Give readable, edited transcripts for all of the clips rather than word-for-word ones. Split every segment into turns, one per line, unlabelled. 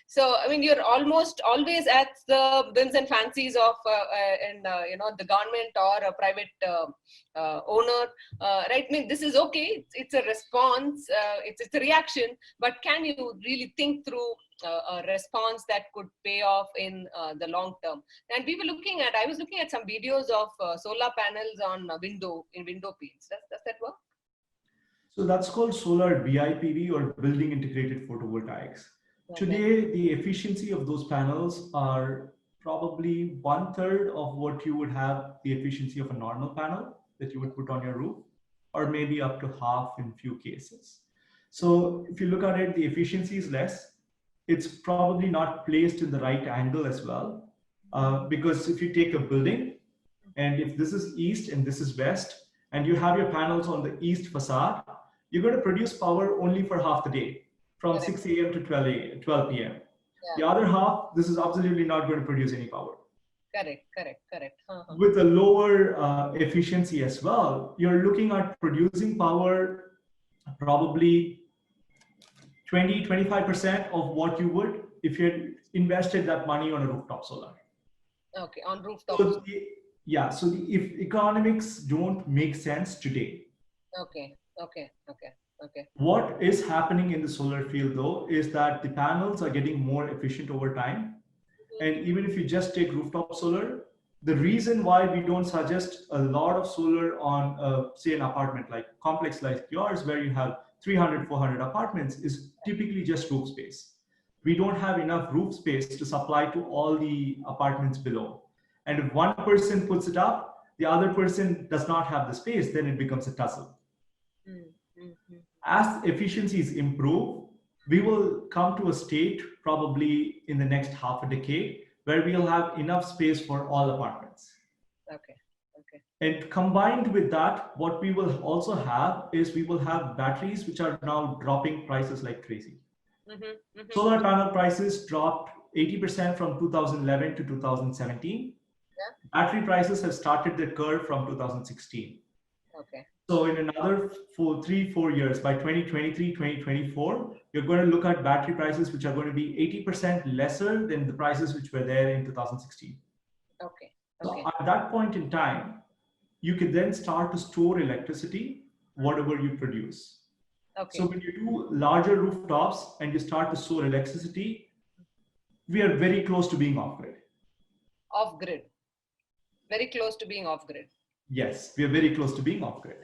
So, I mean, you're almost always at the whims and fancies of the government or a private owner, right? I mean, this is okay. It's a response. It's a reaction. But can you really think through a response that could pay off in the long term? And I was looking at some videos of solar panels on window panes. Does that work?
So that's called solar BIPV, or building integrated photovoltaics. Okay. Today, the efficiency of those panels are probably 1/3 of what you would have the efficiency of a normal panel that you would put on your roof, or maybe up to half in few cases. So if you look at it, the efficiency is less. It's probably not placed in the right angle as well, because if you take a building, and if this is east and this is west, and you have your panels on the east facade, you're going to produce power only for half the day, from 6 a.m. to 12 p.m. Yeah. The other half, this is absolutely not going to produce any power.
Correct.
With a lower efficiency as well, you're looking at producing power probably 20-25% of what you would if you had invested that money on a rooftop solar.
Okay, on rooftop.
So if economics don't make sense today.
Okay.
What is happening in the solar field though is that the panels are getting more efficient over time. And even if you just take rooftop solar, the reason why we don't suggest a lot of solar on say an apartment like complex like yours, where you have 300-400 apartments, is typically just roof space. We don't have enough roof space to supply to all the apartments below. And if one person puts it up, the other person does not have the space, then it becomes a tussle. As efficiencies improve, we will come to a state probably in the next half a decade where we'll have enough space for all apartments.
Okay.
And combined with that, what we will also have is we will have batteries which are now dropping prices like crazy. Solar panel prices dropped 80% from 2011 to 2017. Battery prices have started their curve from 2016.
Okay.
So in another 3-4 years, by 2023, 2024, you're going to look at battery prices which are going to be 80% lesser than the prices which were there in 2016.
Okay.
So at that point in time, you can then start to store electricity, whatever you produce.
Okay.
So when you do larger rooftops and you start to store electricity, we are very close to being off-grid.
Off-grid. Very close to being off-grid.
Yes, we are very close to being off-grid.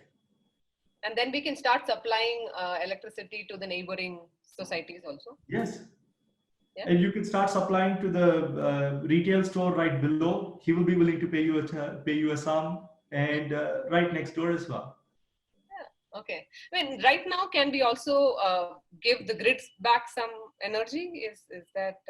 And then we can start supplying electricity to the neighboring societies also.
Yes.
Yeah.
And you can start supplying to the retail store right below. He will be willing to pay you a sum, and right next door as well.
Yeah. Okay. I mean, right now, can we also give the grids back some energy? Is that?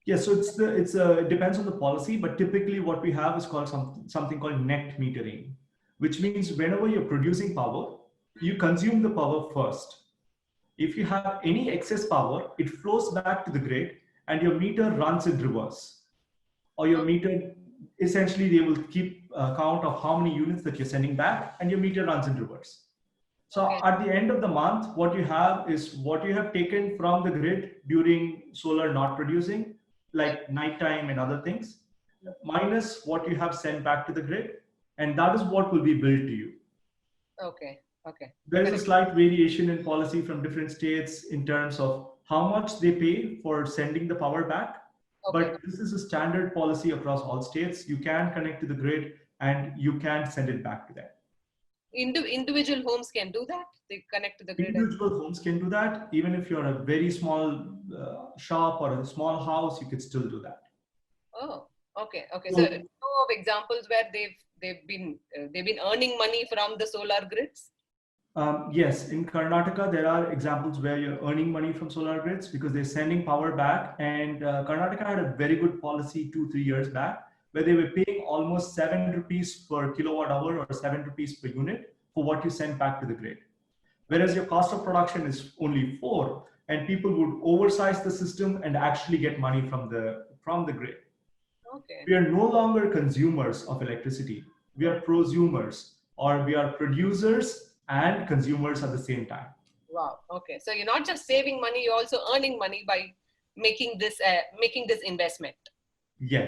Yeah, so it depends on the policy, but typically what we have is called something called net metering, which means whenever you're producing power, you consume the power first. If you have any excess power, it flows back to the grid and your meter runs in reverse. Or your meter, essentially they will keep count of how many units that you're sending back, and your meter runs in reverse. So at the end of the month, what you have is what you have taken from the grid during solar not producing, like nighttime and other things, minus what you have sent back to the grid, and that is what will be billed to you.
Okay.
There is a slight variation in policy from different states in terms of how much they pay for sending the power back. But this is a standard policy across all states. You can connect to the grid and you can send it back to them.
Individual homes can do that? They connect to the grid?
Individual homes can do that. Even if you're a very small shop or a small house, you could still do that.
Oh, okay. So know of examples where they've been earning money from the solar grids?
Yes, in Karnataka, there are examples where you're earning money from solar grids because they're sending power back. And Karnataka had a very good policy 2-3 years back where they were paying almost 7 rupees per kilowatt hour or 7 rupees per unit for what you send back to the grid. Whereas your cost of production is only 4, and people would oversize the system and actually get money from the grid.
Okay.
We are no longer consumers of electricity. We are prosumers, or we are producers and consumers at the same time.
Wow. Okay. So you're not just saving money, you're also earning money by making this investment.
Yes.